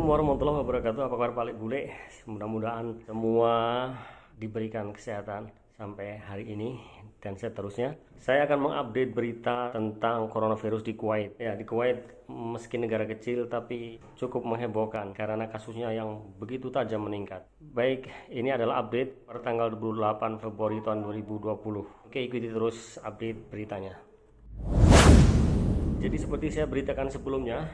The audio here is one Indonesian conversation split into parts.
Assalamualaikum warahmatullahi wabarakatuh. Apa kabar Pak Bule? Mudah-mudahan semua diberikan kesehatan sampai hari ini dan seterusnya. Saya akan mengupdate berita tentang coronavirus di Kuwait. Ya, di Kuwait meski negara kecil tapi cukup menghebohkan karena kasusnya yang begitu tajam meningkat. Baik, ini adalah update per tanggal 28 Februari tahun 2020. Oke, ikuti terus update beritanya. Jadi seperti saya beritakan sebelumnya,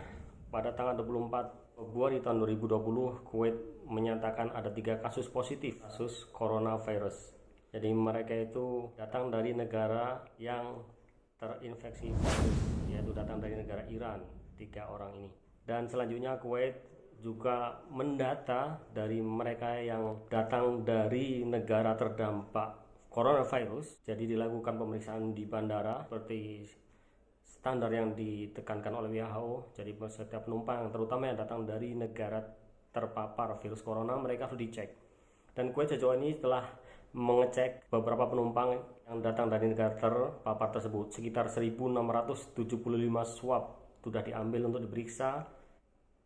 pada tanggal 24 Februari tahun 2020, Kuwait menyatakan ada 3 kasus positif kasus coronavirus. Jadi mereka itu datang dari negara yang terinfeksi virus, yaitu datang dari negara Iran, 3 orang ini. Dan selanjutnya Kuwait juga mendata dari mereka yang datang dari negara terdampak coronavirus. Jadi dilakukan pemeriksaan di bandara seperti standar yang ditekankan oleh WHO. Jadi setiap penumpang terutama yang datang dari negara terpapar virus corona mereka harus dicek. Dan Kuwait sejauh ini telah mengecek beberapa penumpang yang datang dari negara terpapar tersebut. Sekitar 1.675 swab sudah diambil untuk diperiksa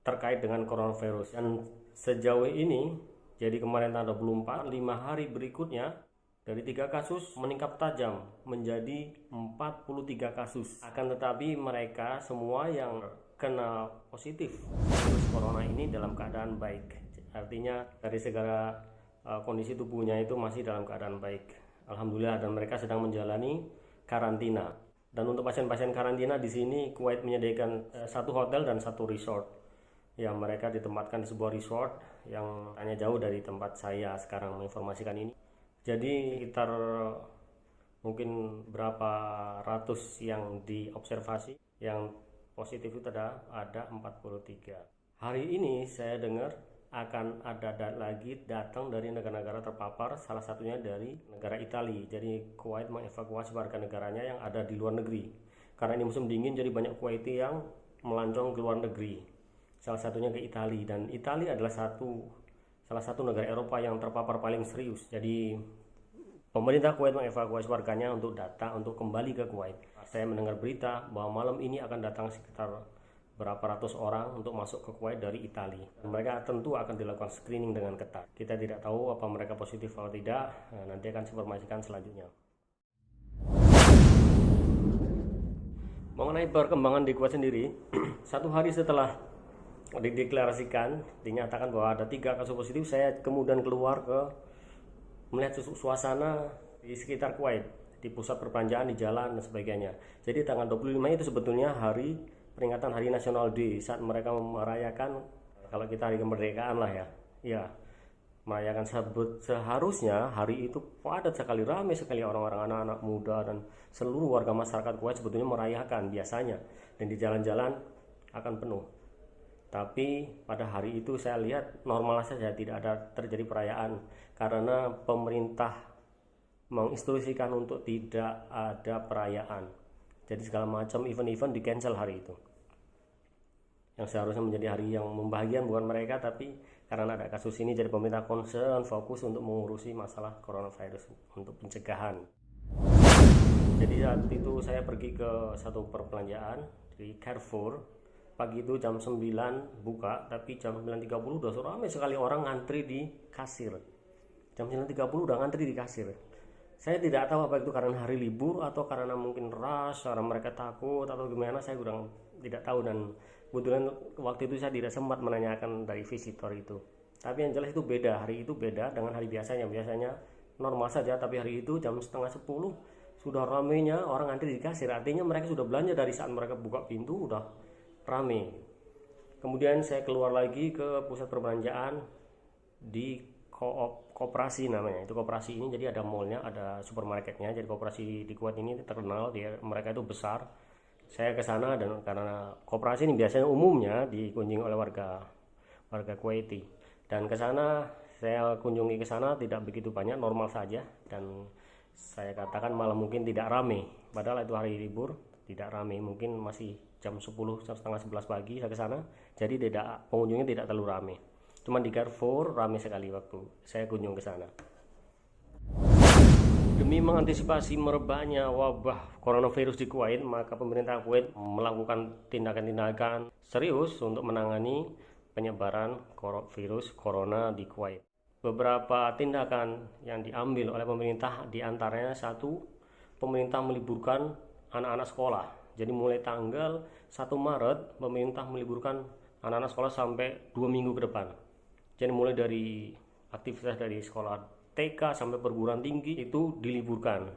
terkait dengan coronavirus. Dan sejauh ini, jadi kemarin tanggal 24, 5 hari berikutnya dari 3 kasus meningkat tajam menjadi 43 kasus. Akan tetapi mereka semua yang kena positif virus corona ini dalam keadaan baik. Artinya dari segala kondisi tubuhnya itu masih dalam keadaan baik. Alhamdulillah, dan mereka sedang menjalani karantina. Dan untuk pasien-pasien karantina di sini Kuwait menyediakan 1 hotel dan 1 resort. Ya, mereka ditempatkan di sebuah resort yang hanya jauh dari tempat saya sekarang menginformasikan ini. Jadi sekitar mungkin berapa ratus yang diobservasi, yang positif itu ada 43. Hari ini saya dengar akan ada lagi datang dari negara-negara terpapar, salah satunya dari negara Italia. Jadi Kuwait mengevakuasi warga negaranya yang ada di luar negeri. Karena ini musim dingin, jadi banyak Kuwaiti yang melancong ke luar negeri. Salah satunya ke Italia, dan Italia adalah salah satu negara Eropa yang terpapar paling serius. Jadi pemerintah Kuwait mengevakuasi warganya untuk datang untuk kembali ke Kuwait. Saya mendengar berita bahwa malam ini akan datang sekitar berapa ratus orang untuk masuk ke Kuwait dari Italia. Mereka tentu akan dilakukan screening dengan ketat. Kita tidak tahu apa mereka positif atau tidak. Nanti akan saya informasikan selanjutnya. Mengenai perkembangan di Kuwait sendiri, 1 hari setelah dideklarasikan, dinyatakan bahwa ada 3 kasus positif, saya kemudian keluar ke melihat suasana di sekitar Kuwait, di pusat perbelanjaan, di jalan dan sebagainya. Jadi tanggal 25 itu sebetulnya hari peringatan Hari Nasional Day, saat mereka merayakan, kalau kita hari kemerdekaan lah ya. Ya, merayakan seharusnya hari itu padat sekali, ramai sekali orang-orang, anak-anak muda dan seluruh warga masyarakat Kuwait sebetulnya merayakan biasanya, dan di jalan-jalan akan penuh. Tapi pada hari itu saya lihat normal saja, tidak ada terjadi perayaan karena pemerintah menginstruksikan untuk tidak ada perayaan. Jadi segala macam event-event di cancel hari itu. Yang seharusnya menjadi hari yang membahagiakan bukan mereka, tapi karena ada kasus ini jadi pemerintah concern, fokus untuk mengurusi masalah coronavirus untuk pencegahan. Jadi saat itu saya pergi ke satu perbelanjaan di Carrefour. Pagi itu jam 9 buka, tapi jam 9.30 udah ramai sekali orang ngantri di kasir. Jam 9.30 udah ngantri di kasir. Saya tidak tahu apa itu karena hari libur atau karena mungkin rush, karena mereka takut atau gimana, saya kurang tidak tahu. Dan kebetulan waktu itu saya tidak sempat menanyakan dari visitor itu. Tapi yang jelas itu beda, hari itu beda dengan hari biasanya. Biasanya normal saja, tapi hari itu jam setengah 10 sudah ramainya orang ngantri di kasir. Artinya mereka sudah belanja dari saat mereka buka pintu udah rame. Kemudian saya keluar lagi ke pusat perbelanjaan di Koperasi namanya. Itu Koperasi ini jadi ada mallnya, ada supermarketnya. Jadi Koperasi di Kuwait ini terkenal, mereka itu besar. Saya ke sana, dan karena Koperasi ini biasanya umumnya dikunjungi oleh warga Kuwaiti. Dan ke sana saya kunjungi ke sana tidak begitu banyak, normal saja, dan saya katakan malah mungkin tidak rame. Padahal itu hari libur, tidak rame, mungkin masih jam 10, setengah 11 pagi saya ke sana. Jadi pengunjungnya tidak terlalu rame. Cuma di Carrefour rame sekali waktu saya kunjung ke sana. Demi mengantisipasi merebaknya wabah coronavirus di Kuwait, maka pemerintah Kuwait melakukan tindakan-tindakan serius untuk menangani penyebaran virus corona di Kuwait. Beberapa tindakan yang diambil oleh pemerintah diantaranya satu, pemerintah meliburkan anak-anak sekolah. Jadi mulai tanggal 1 Maret pemerintah meliburkan anak-anak sekolah sampai 2 minggu ke depan. Jadi mulai dari aktivitas dari sekolah TK sampai perguruan tinggi itu diliburkan.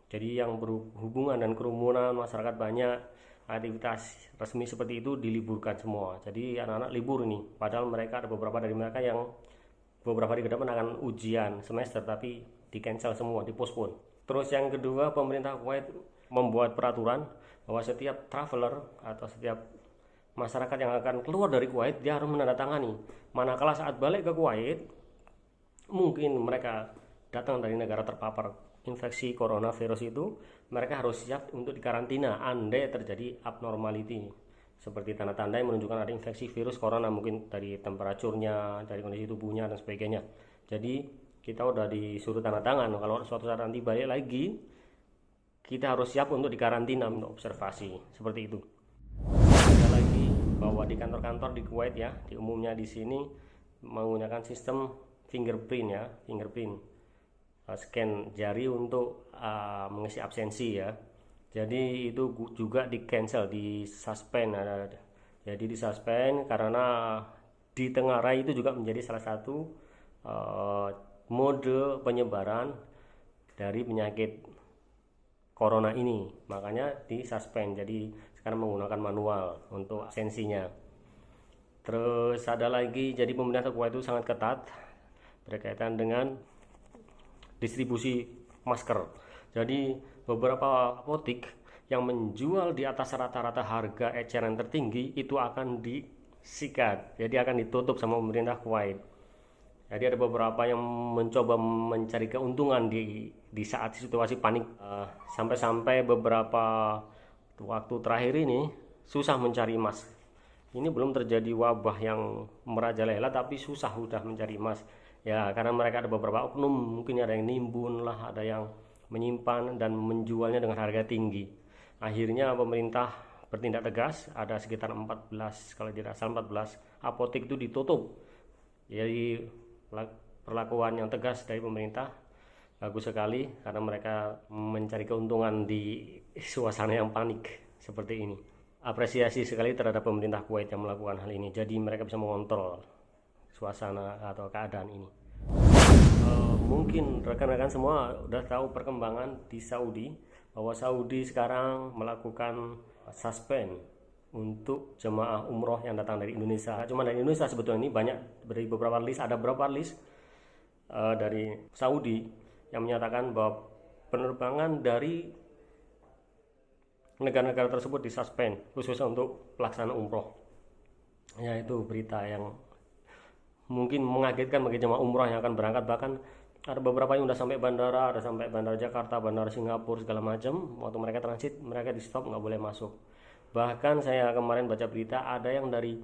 Jadi yang berhubungan dan kerumunan masyarakat banyak, aktivitas resmi seperti itu diliburkan semua. Jadi anak-anak libur nih, padahal mereka ada beberapa dari mereka yang beberapa hari ke depan akan ujian semester tapi di cancel semua, dipospon. Terus yang kedua, pemerintah Kuwait membuat peraturan bahwa setiap traveler atau setiap masyarakat yang akan keluar dari Kuwait dia harus menandatangani. Manakala saat balik ke Kuwait mungkin mereka datang dari negara terpapar infeksi coronavirus itu, mereka harus siap untuk dikarantina andai terjadi abnormality, seperti tanda-tanda yang menunjukkan ada infeksi virus corona, mungkin dari temperaturnya, dari kondisi tubuhnya dan sebagainya. Jadi kita udah disuruh tanda tangan kalau suatu saat nanti balik lagi kita harus siap untuk dikarantina, untuk observasi seperti itu. Ada lagi bahwa di kantor-kantor di Kuwait ya, di umumnya di sini menggunakan sistem fingerprint, scan jari untuk mengisi absensi ya. Jadi itu juga di cancel, di suspend. Jadi di suspend karena ditengarai itu juga menjadi salah satu mode penyebaran dari penyakit corona ini, makanya di suspend. Jadi sekarang menggunakan manual untuk absensinya. Terus ada lagi, jadi pemerintah Kuwait itu sangat ketat berkaitan dengan distribusi masker. Jadi beberapa apotik yang menjual di atas rata-rata harga eceran tertinggi itu akan disikat, jadi akan ditutup sama pemerintah Kuwait. Jadi ada beberapa yang mencoba mencari keuntungan di saat situasi panik, sampai-sampai beberapa waktu terakhir ini susah mencari emas. Ini belum terjadi wabah yang merajalela tapi susah udah mencari emas. Ya, karena mereka ada beberapa oknum, mungkin ada yang nimbun lah, ada yang menyimpan dan menjualnya dengan harga tinggi. Akhirnya pemerintah bertindak tegas, ada sekitar 14, kalau tidak salah 14 apotek itu ditutup. Jadi perlakuan yang tegas dari pemerintah bagus sekali karena mereka mencari keuntungan di suasana yang panik seperti ini. Apresiasi sekali terhadap pemerintah Kuwait yang melakukan hal ini. Jadi mereka bisa mengontrol suasana atau keadaan ini. Mungkin rekan-rekan semua udah tahu perkembangan di Saudi, bahwa Saudi sekarang melakukan suspend untuk jemaah umroh yang datang dari Indonesia. Cuma dari Indonesia sebetulnya ini banyak, dari beberapa list, ada beberapa list dari Saudi yang menyatakan bahwa penerbangan dari negara-negara tersebut disuspend khususnya untuk pelaksanaan umroh. Ya, itu berita yang mungkin mengagetkan bagi jemaah umroh yang akan berangkat. Bahkan ada beberapa yang udah sampai bandara, ada sampai bandara Jakarta, bandara Singapura segala macam. Waktu mereka transit, mereka di stop, nggak boleh masuk. Bahkan saya kemarin baca berita ada yang dari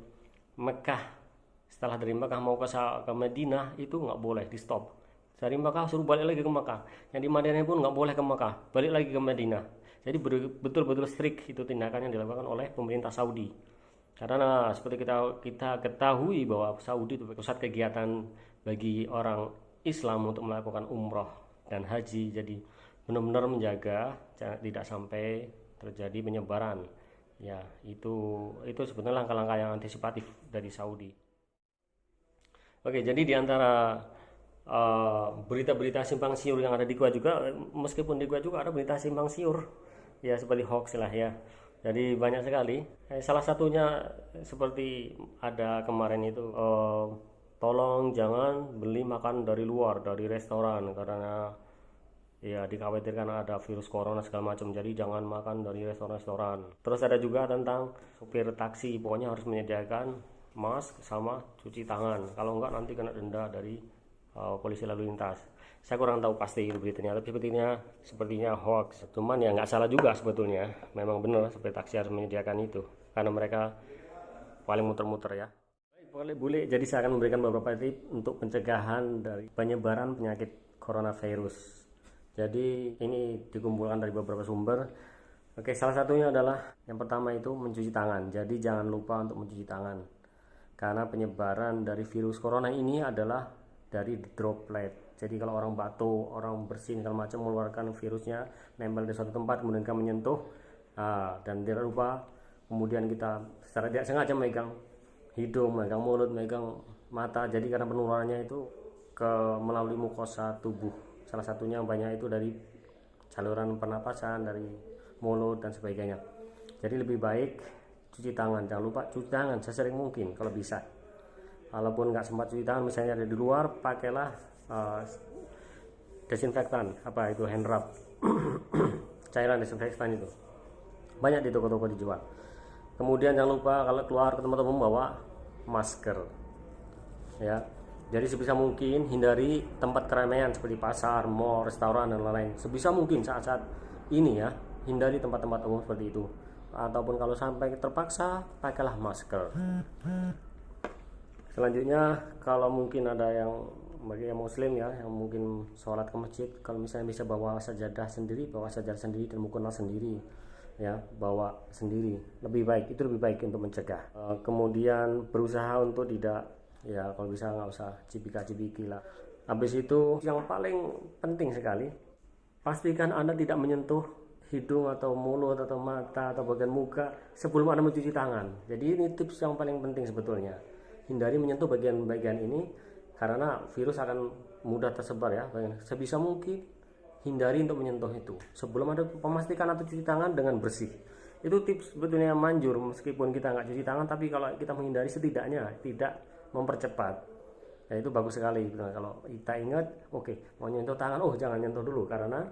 Mekah, setelah dari Mekah mau ke Madinah itu nggak boleh, di stop. Dari Mekah suruh balik lagi ke Mekah. Yang di Madinah pun nggak boleh ke Mekah, balik lagi ke Madinah. Jadi betul-betul strict itu tindakan yang dilakukan oleh pemerintah Saudi. Karena seperti kita ketahui bahwa Saudi itu pusat kegiatan bagi orang Islam untuk melakukan umroh dan haji. Jadi benar-benar menjaga tidak sampai terjadi penyebaran. Ya, itu sebenarnya langkah-langkah yang antisipatif dari Saudi. Oke, jadi di antara berita-berita simpang siur yang ada di Kuwait juga, meskipun di Kuwait juga ada berita simpang siur ya, seperti hoax lah ya. Jadi banyak sekali. Salah satunya seperti ada kemarin itu, tolong jangan beli makan dari luar, dari restoran, karena ya dikhawatirkan ada virus corona segala macam. Jadi jangan makan dari restoran-restoran. Terus ada juga tentang supir taksi, pokoknya harus menyediakan mask sama cuci tangan. Kalau enggak nanti kena denda dari polisi lalu lintas. Saya kurang tahu pasti beritanya, tapi sepertinya hoax. Cuman ya nggak salah juga sebetulnya. Memang benar supir taksi harus menyediakan itu, karena mereka paling muter-muter ya. Boleh, jadi saya akan memberikan beberapa tips untuk pencegahan dari penyebaran penyakit coronavirus. Jadi ini dikumpulkan dari beberapa sumber. Oke, salah satunya adalah yang pertama itu mencuci tangan. Jadi jangan lupa untuk mencuci tangan. karena penyebaran dari virus corona ini adalah dari droplet. Jadi kalau orang batuk, orang bersin segala macam mengeluarkan virusnya, nempel di suatu tempat kemudian kita menyentuh, dan tidak lupa kemudian kita secara tidak sengaja megang hidung, megang mulut, megang mata. Jadi karena penularannya itu melalui mukosa tubuh, salah satunya banyak itu dari saluran pernapasan, dari mulut dan sebagainya. Jadi lebih baik cuci tangan, jangan lupa cuci tangan sesering mungkin kalau bisa. Walaupun nggak sempat cuci tangan, misalnya ada di luar, pakailah desinfektan, apa itu, hand rub cairan desinfektan itu banyak di toko-toko dijual. Kemudian jangan lupa kalau keluar ke tempat umum bawa masker ya. Jadi sebisa mungkin hindari tempat keramaian seperti pasar, mall, restoran dan lain-lain. Sebisa mungkin saat-saat ini ya, hindari tempat-tempat umum seperti itu. Ataupun kalau sampai terpaksa, pakailah masker. Selanjutnya, kalau mungkin ada yang bagi yang muslim ya, yang mungkin sholat ke masjid, kalau misalnya bisa bawa sajadah sendiri dan mukena sendiri ya, bawa sendiri lebih baik, itu lebih baik untuk mencegah. Kemudian berusaha untuk tidak, ya kalau bisa nggak usah cipika-cipiki lah. Habis itu yang paling penting sekali, pastikan Anda tidak menyentuh hidung atau mulut atau mata atau bagian muka sebelum Anda mencuci tangan. Jadi ini tips yang paling penting sebetulnya. Hindari menyentuh bagian-bagian ini karena virus akan mudah tersebar ya. Sebisa mungkin hindari untuk menyentuh itu sebelum Anda memastikan atau cuci tangan dengan bersih. Itu tips sebetulnya manjur, meskipun kita nggak cuci tangan, tapi kalau kita menghindari setidaknya tidak mempercepat. Nah, itu bagus sekali. Nah, kalau kita ingat, oke, mau nyentuh tangan, jangan nyentuh dulu karena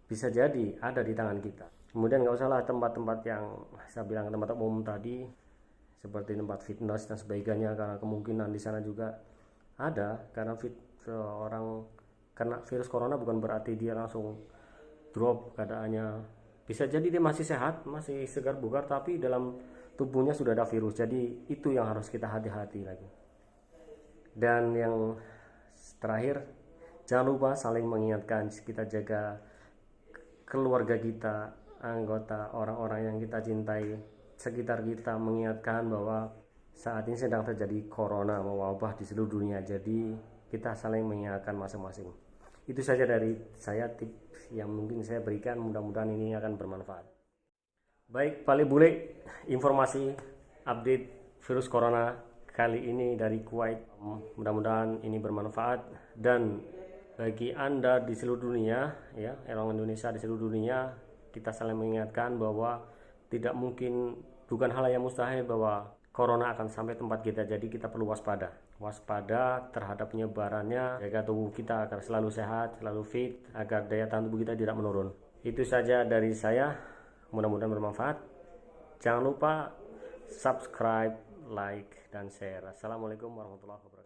bisa jadi ada di tangan kita. Kemudian nggak usahlah tempat-tempat yang saya bilang, tempat umum tadi seperti tempat fitness dan sebagainya, karena kemungkinan di sana juga ada, karena orang kena virus corona bukan berarti dia langsung drop keadaannya. Bisa jadi dia masih sehat, masih segar bugar, tapi dalam tubuhnya sudah ada virus. Jadi itu yang harus kita hati-hati lagi. Dan yang terakhir, jangan lupa saling mengingatkan, kita jaga keluarga kita, anggota, orang-orang yang kita cintai sekitar kita, mengingatkan bahwa saat ini sedang terjadi corona, wabah di seluruh dunia. Jadi kita saling mengingatkan masing-masing. Itu saja dari saya, tips yang mungkin saya berikan, mudah-mudahan ini akan bermanfaat. Baik, Pak Bule, informasi update virus corona kali ini dari Kuwait, mudah-mudahan ini bermanfaat. Dan bagi Anda di seluruh dunia ya, orang Indonesia di seluruh dunia, kita saling mengingatkan bahwa tidak mungkin, bukan hal yang mustahil bahwa corona akan sampai tempat kita. Jadi kita perlu waspada terhadap penyebarannya, jaga tubuh kita agar selalu sehat, selalu fit, agar daya tahan tubuh kita tidak menurun. Itu saja dari saya, mudah-mudahan bermanfaat. Jangan lupa subscribe, like, dan share. Assalamualaikum warahmatullahi wabarakatuh.